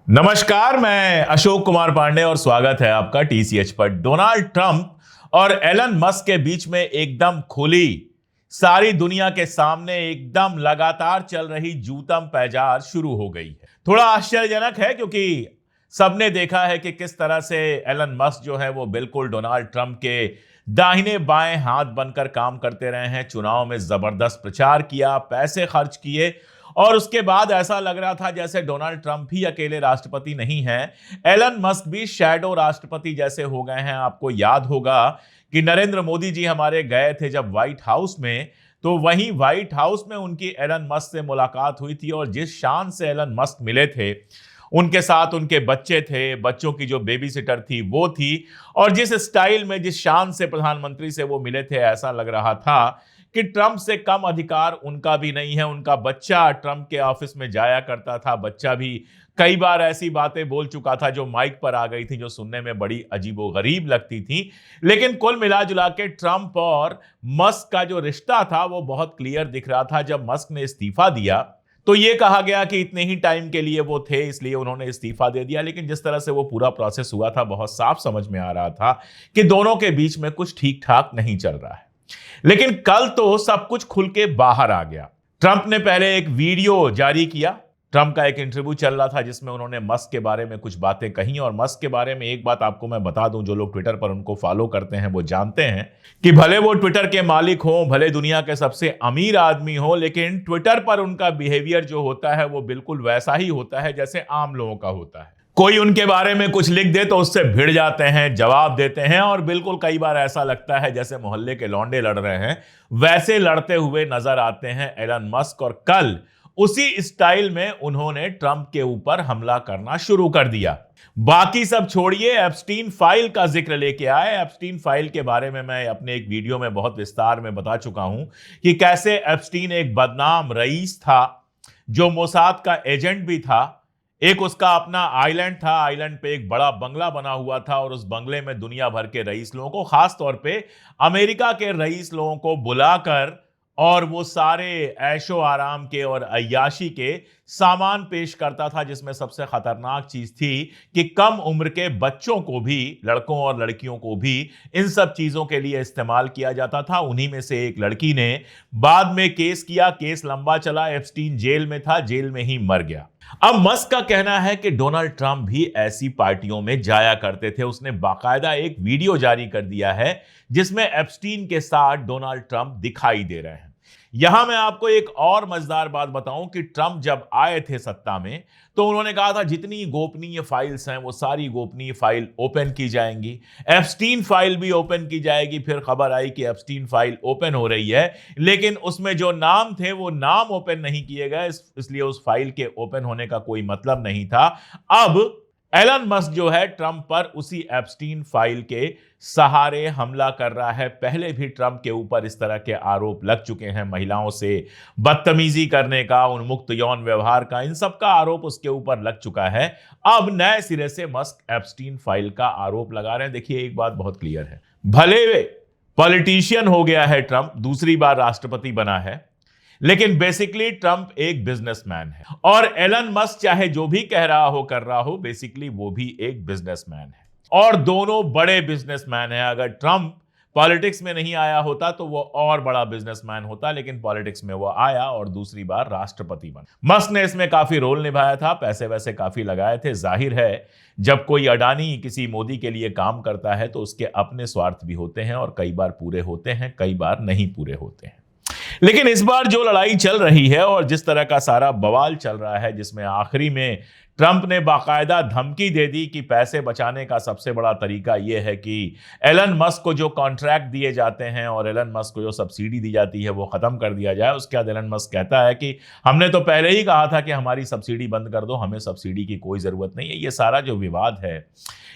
नमस्कार, मैं अशोक कुमार पांडे और स्वागत है आपका टीसीएच पर। डोनाल्ड ट्रंप और एलन मस्क के बीच में एकदम खुली, सारी दुनिया के सामने एकदम लगातार चल रही जूतम पैजार शुरू हो गई है। थोड़ा आश्चर्यजनक है क्योंकि सबने देखा है कि किस तरह से एलन मस्क जो है वो बिल्कुल डोनाल्ड ट्रंप के दाहिने बाएं हाथ बनकर काम करते रहे हैं। चुनाव में जबरदस्त प्रचार किया, पैसे खर्च किए और उसके बाद ऐसा लग रहा था जैसे डोनाल्ड ट्रंप ही अकेले राष्ट्रपति नहीं हैं, एलन मस्क भी शैडो राष्ट्रपति जैसे हो गए हैं। आपको याद होगा कि नरेंद्र मोदी जी हमारे गए थे जब व्हाइट हाउस में, तो वहीं व्हाइट हाउस में उनकी एलन मस्क से मुलाकात हुई थी और जिस शान से एलन मस्क मिले थे, उनके साथ उनके बच्चे थे, बच्चों की जो बेबी सिटर थी वो थी, और जिस स्टाइल में जिस शान से प्रधानमंत्री से वो मिले थे, ऐसा लग रहा था कि ट्रंप से कम अधिकार उनका भी नहीं है। उनका बच्चा ट्रंप के ऑफिस में जाया करता था, बच्चा भी कई बार ऐसी बातें बोल चुका था जो माइक पर आ गई थी, जो सुनने में बड़ी अजीबोगरीब लगती थी। लेकिन कुल मिला जुला के ट्रंप और मस्क का जो रिश्ता था वो बहुत क्लियर दिख रहा था। जब मस्क ने इस्तीफा दिया तो ये कहा गया कि इतने ही टाइम के लिए वो थे, इसलिए उन्होंने इस्तीफा दे दिया। लेकिन जिस तरह से वो पूरा प्रोसेस हुआ था, बहुत साफ समझ में आ रहा था कि दोनों के बीच में कुछ ठीक ठाक नहीं चल रहा है। लेकिन कल तो सब कुछ खुल के बाहर आ गया। ट्रंप ने पहले एक वीडियो जारी किया। ट्रंप का एक इंटरव्यू चल रहा था जिसमें उन्होंने मस्क के बारे में कुछ बातें कही। और मस्क के बारे में एक बात आपको मैं बता दूं, जो लोग ट्विटर पर उनको फॉलो करते हैं वो जानते हैं कि भले वो ट्विटर के मालिक हो, भले दुनिया के सबसे अमीर आदमी हो, लेकिन ट्विटर पर उनका बिहेवियर जो होता है वो बिल्कुल वैसा ही होता है जैसे आम लोगों का होता है। कोई उनके बारे में कुछ लिख दे तो उससे भिड़ जाते हैं, जवाब देते हैं, और बिल्कुल कई बार ऐसा लगता है जैसे मोहल्ले के लौंडे लड़ रहे हैं, वैसे लड़ते हुए नजर आते हैं एलन मस्क। और कल उसी स्टाइल में उन्होंने ट्रंप के ऊपर हमला करना शुरू कर दिया। बाकी सब छोड़िए, एप्स्टीन फाइल का जिक्र लेके आए। एप्स्टीन फाइल के बारे में मैं अपने एक वीडियो में बहुत विस्तार में बता चुका हूं कि कैसे एप्स्टीन एक बदनाम रईस था जो मोसाद का एजेंट भी था। एक उसका अपना आइलैंड था, आइलैंड पे एक बड़ा बंगला बना हुआ था और उस बंगले में दुनिया भर के रईस लोगों को, खास तौर पे अमेरिका के रईस लोगों को बुलाकर, और वो सारे ऐशो आराम के और अय्याशी के सामान पेश करता था, जिसमें सबसे खतरनाक चीज थी कि कम उम्र के बच्चों को भी, लड़कों और लड़कियों को भी इन सब चीजों के लिए इस्तेमाल किया जाता था। उन्हीं में से एक लड़की ने बाद में केस किया, केस लंबा चला, एप्स्टीन जेल में था, जेल में ही मर गया। अब मस्क का कहना है कि डोनाल्ड ट्रंप भी ऐसी पार्टियों में जाया करते थे। उसने बाकायदा एक वीडियो जारी कर दिया है जिसमें एप्स्टीन के साथ डोनाल्ड ट्रंप दिखाई दे रहे हैं। यहां मैं आपको एक और मजेदार बात बताऊं कि ट्रंप जब आए थे सत्ता में तो उन्होंने कहा था जितनी गोपनीय फाइल्स हैं वो सारी गोपनीय फाइल ओपन की जाएंगी, एप्स्टीन फाइल भी ओपन की जाएगी। फिर खबर आई कि एप्स्टीन फाइल ओपन हो रही है, लेकिन उसमें जो नाम थे वो नाम ओपन नहीं किए गए, इसलिए उस फाइल के ओपन होने का कोई मतलब नहीं था। अब एलन मस्क जो है ट्रंप पर उसी एप्स्टीन फाइल के सहारे हमला कर रहा है। पहले भी ट्रंप के ऊपर इस तरह के आरोप लग चुके हैं, महिलाओं से बदतमीजी करने का, उन्मुक्त यौन व्यवहार का, इन सब का आरोप उसके ऊपर लग चुका है। अब नए सिरे से मस्क एप्स्टीन फाइल का आरोप लगा रहे हैं। देखिए, एक बात बहुत क्लियर है, भले पॉलिटिशियन हो गया है ट्रंप, दूसरी बार राष्ट्रपति बना है, लेकिन बेसिकली ट्रंप एक बिजनेसमैन है। और एलन मस्क चाहे जो भी कह रहा हो, कर रहा हो, बेसिकली वो भी एक बिजनेसमैन है और दोनों बड़े बिजनेसमैन हैं। अगर ट्रंप पॉलिटिक्स में नहीं आया होता तो वो और बड़ा बिजनेसमैन होता, लेकिन पॉलिटिक्स में वो आया और दूसरी बार राष्ट्रपति बना। मस्क ने इसमें काफी रोल निभाया था, पैसे वैसे काफी लगाए थे। जाहिर है जब कोई अडानी किसी मोदी के लिए काम करता है तो उसके अपने स्वार्थ भी होते हैं और कई बार पूरे होते हैं, कई बार नहीं पूरे होते हैं। लेकिन इस बार जो लड़ाई चल रही है और जिस तरह का सारा बवाल चल रहा है, जिसमें आखिरी में ट्रंप ने बाकायदा धमकी दे दी कि पैसे बचाने का सबसे बड़ा तरीका यह है कि एलन मस्क को जो कॉन्ट्रैक्ट दिए जाते हैं और एलन मस्क को जो सब्सिडी दी जाती है वो खत्म कर दिया जाए। उसके बाद एलन मस्क कहता है कि हमने तो पहले ही कहा था कि हमारी सब्सिडी बंद कर दो, हमें सब्सिडी की कोई जरूरत नहीं है। ये सारा जो विवाद है,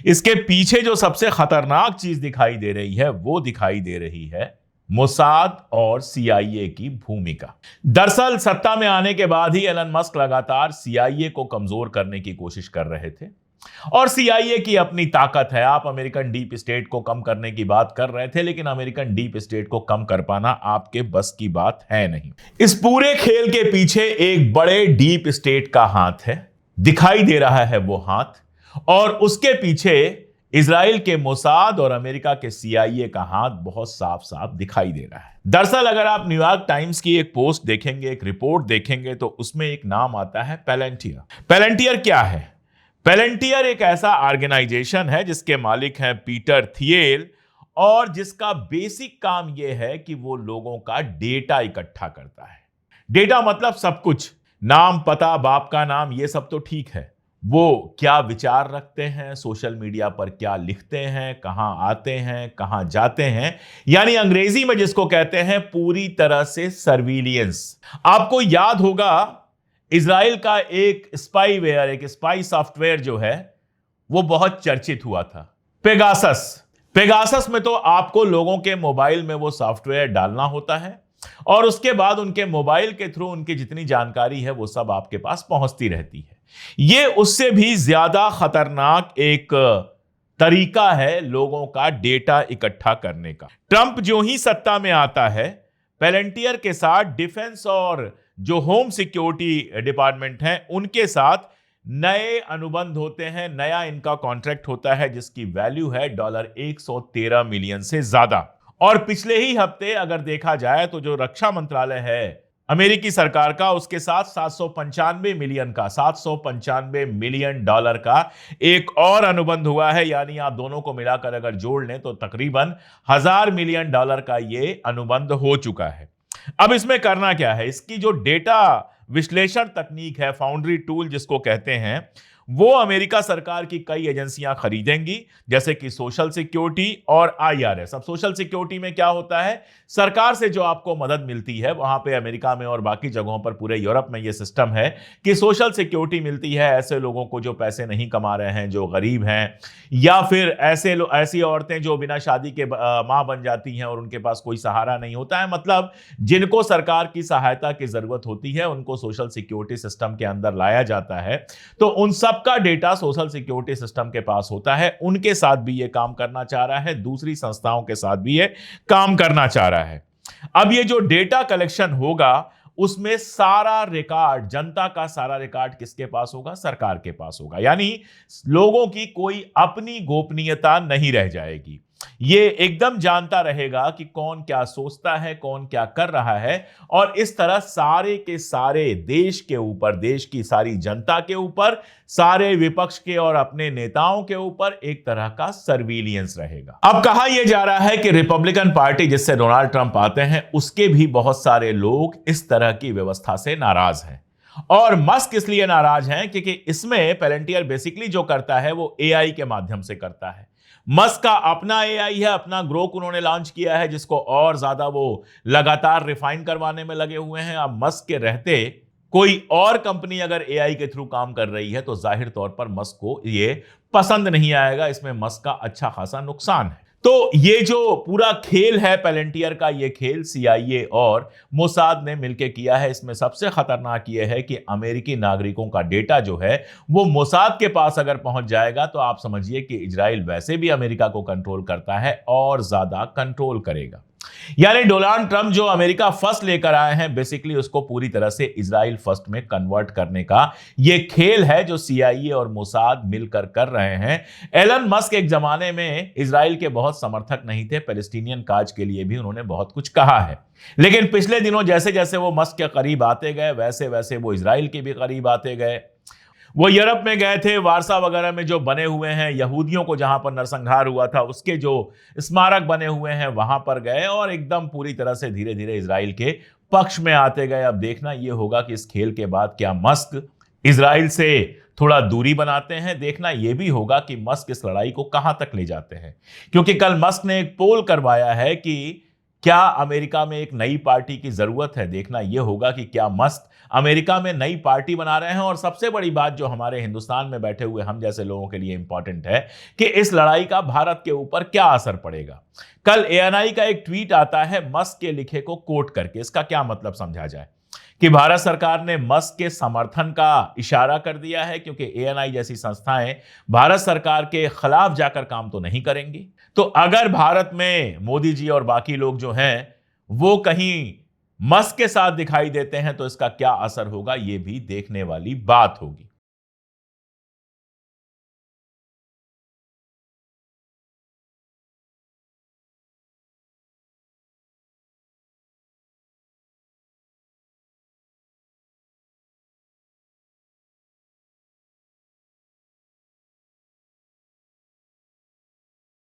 इसके पीछे जो सबसे खतरनाक चीज दिखाई दे रही है वो दिखाई दे रही है मोसाद और सीआईए की भूमिका। दरअसल सत्ता में आने के बाद ही एलन मस्क लगातार सीआईए को कमजोर करने की कोशिश कर रहे थे और सीआईए की अपनी ताकत है। आप अमेरिकन डीप स्टेट को कम करने की बात कर रहे थे, लेकिन अमेरिकन डीप स्टेट को कम कर पाना आपके बस की बात है नहीं। इस पूरे खेल के पीछे एक बड़े डीप स्टेट का हाथ है दिखाई दे रहा है वो हाथ, और उसके पीछे इजराइल के मोसाद और अमेरिका के CIA का हाथ बहुत साफ साफ दिखाई दे रहा है। दरअसल अगर आप न्यूयॉर्क टाइम्स की एक पोस्ट देखेंगे, एक रिपोर्ट देखेंगे, तो उसमें एक नाम आता है पैलेंटियर। पैलेंटियर क्या है? पैलेंटियर एक ऐसा ऑर्गेनाइजेशन है जिसके मालिक हैं पीटर थियल, और जिसका बेसिक काम यह है कि वो लोगों का डेटा इकट्ठा करता है। डेटा मतलब सब कुछ, नाम, पता, बाप का नाम, ये सब तो ठीक है। वो क्या विचार रखते हैं, सोशल मीडिया पर क्या लिखते हैं, कहां आते हैं, कहां जाते हैं, यानी अंग्रेजी में जिसको कहते हैं पूरी तरह से सर्विलियंस। आपको याद होगा इजराइल का एक स्पाईवेयर, एक स्पाई सॉफ्टवेयर जो है वो बहुत चर्चित हुआ था, पेगासस। पेगासस में तो आपको लोगों के मोबाइल में वो सॉफ्टवेयर डालना होता है और उसके बाद उनके मोबाइल के थ्रू उनकी जितनी जानकारी है वो सब आपके पास पहुंचती रहती है। ये उससे भी ज्यादा खतरनाक एक तरीका है लोगों का डेटा इकट्ठा करने का। ट्रंप जो ही सत्ता में आता है, पैलेंटियर के साथ डिफेंस और जो होम सिक्योरिटी डिपार्टमेंट है उनके साथ नए अनुबंध होते हैं, नया इनका कॉन्ट्रैक्ट होता है जिसकी वैल्यू है $113 मिलियन से ज्यादा। और पिछले ही हफ्ते अगर देखा जाए तो जो रक्षा मंत्रालय है अमेरिकी सरकार का, उसके साथ $795 मिलियन का एक और अनुबंध हुआ है। यानी आप दोनों को मिलाकर अगर जोड़ लें तो तकरीबन $1000 मिलियन का ये अनुबंध हो चुका है। अब इसमें करना क्या है? इसकी जो डेटा विश्लेषण तकनीक है, फाउंड्री टूल जिसको कहते हैं, वो अमेरिका सरकार की कई एजेंसियां खरीदेंगी, जैसे कि सोशल सिक्योरिटी और IRS। अब सोशल सिक्योरिटी में क्या होता है, सरकार से जो आपको मदद मिलती है, वहां पे अमेरिका में और बाकी जगहों पर पूरे यूरोप में ये सिस्टम है कि सोशल सिक्योरिटी मिलती है ऐसे लोगों को जो पैसे नहीं कमा रहे हैं, जो गरीब हैं, या फिर ऐसी औरतें जो बिना शादी के मां बन जाती हैं और उनके पास कोई सहारा नहीं होता है। मतलब जिनको सरकार की सहायता की जरूरत होती है उनको सोशल सिक्योरिटी सिस्टम के अंदर लाया जाता है। तो उन सबका डेटा सोशल सिक्योरिटी सिस्टम के पास होता है। उनके साथ भी ये काम करना चाह रहा है, दूसरी संस्थाओं के साथ भी ये काम करना चाह रहा है। अब ये जो डेटा कलेक्शन होगा उसमें सारा रिकॉर्ड, जनता का सारा रिकॉर्ड किसके पास होगा? सरकार के पास होगा। यानी लोगों की कोई अपनी गोपनीयता नहीं रह जाएगी। ये एकदम जानता रहेगा कि कौन क्या सोचता है, कौन क्या कर रहा है, और इस तरह सारे के सारे देश के ऊपर, देश की सारी जनता के ऊपर, सारे विपक्ष के और अपने नेताओं के ऊपर एक तरह का सर्विलियंस रहेगा। अब कहा यह जा रहा है कि रिपब्लिकन पार्टी जिससे डोनाल्ड ट्रंप आते हैं उसके भी बहुत सारे लोग इस तरह की व्यवस्था से नाराज हैं। और मस्क इसलिए नाराज हैं क्योंकि इसमें पैलेंटियर बेसिकली जो करता है वो AI के माध्यम से करता है। मस्क का अपना AI है, अपना ग्रोक उन्होंने लॉन्च किया है जिसको और ज्यादा वो लगातार रिफाइन करवाने में लगे हुए हैं। अब मस्क के रहते कोई और कंपनी अगर AI के थ्रू काम कर रही है तो जाहिर तौर पर मस्क को ये पसंद नहीं आएगा। इसमें मस्क का अच्छा खासा नुकसान है। तो ये जो पूरा खेल है पैलेंटियर का, ये खेल CIA और मोसाद ने मिलकर किया है। इसमें सबसे खतरनाक ये है कि अमेरिकी नागरिकों का डेटा जो है वो मोसाद के पास अगर पहुंच जाएगा तो आप समझिए कि इजराइल वैसे भी अमेरिका को कंट्रोल करता है और ज्यादा कंट्रोल करेगा। यानी डोनाल्ड ट्रंप जो अमेरिका फर्स्ट लेकर आए हैं, बेसिकली उसको पूरी तरह से इजराइल फर्स्ट में कन्वर्ट करने का ये खेल है जो CIA और मोसाद मिलकर कर रहे हैं। एलन मस्क एक जमाने में इजराइल के बहुत समर्थक नहीं थे, पैलेस्टीनियन काज के लिए भी उन्होंने बहुत कुछ कहा है, लेकिन पिछले दिनों जैसे जैसे वो मस्क के करीब आते गए वैसे वैसे वो इजराइल के भी करीब आते गए। वो यूरोप में गए थे, वारसा वगैरह में जो बने हुए हैं यहूदियों को जहां पर नरसंहार हुआ था उसके जो स्मारक बने हुए हैं वहां पर गए और एकदम पूरी तरह से धीरे धीरे इजराइल के पक्ष में आते गए। अब देखना यह होगा कि इस खेल के बाद क्या मस्क इजराइल से थोड़ा दूरी बनाते हैं। देखना यह भी होगा कि मस्क इस लड़ाई को कहां तक ले जाते हैं, क्योंकि कल मस्क ने एक पोल करवाया है कि क्या अमेरिका में एक नई पार्टी की जरूरत है। देखना यह होगा कि क्या मस्क अमेरिका में नई पार्टी बना रहे हैं। और सबसे बड़ी बात जो हमारे हिंदुस्तान में बैठे हुए हम जैसे लोगों के लिए इंपॉर्टेंट है कि इस लड़ाई का भारत के ऊपर क्या असर पड़ेगा। कल ANI का एक ट्वीट आता है मस्क के लिखे को कोट करके। इसका क्या मतलब समझा जाए कि भारत सरकार ने मस्क के समर्थन का इशारा कर दिया है, क्योंकि ANI जैसी संस्थाएं भारत सरकार के खिलाफ जाकर काम तो नहीं करेंगी। तो अगर भारत में मोदी जी और बाकी लोग जो हैं वो कहीं मस्क के साथ दिखाई देते हैं तो इसका क्या असर होगा, ये भी देखने वाली बात होगी।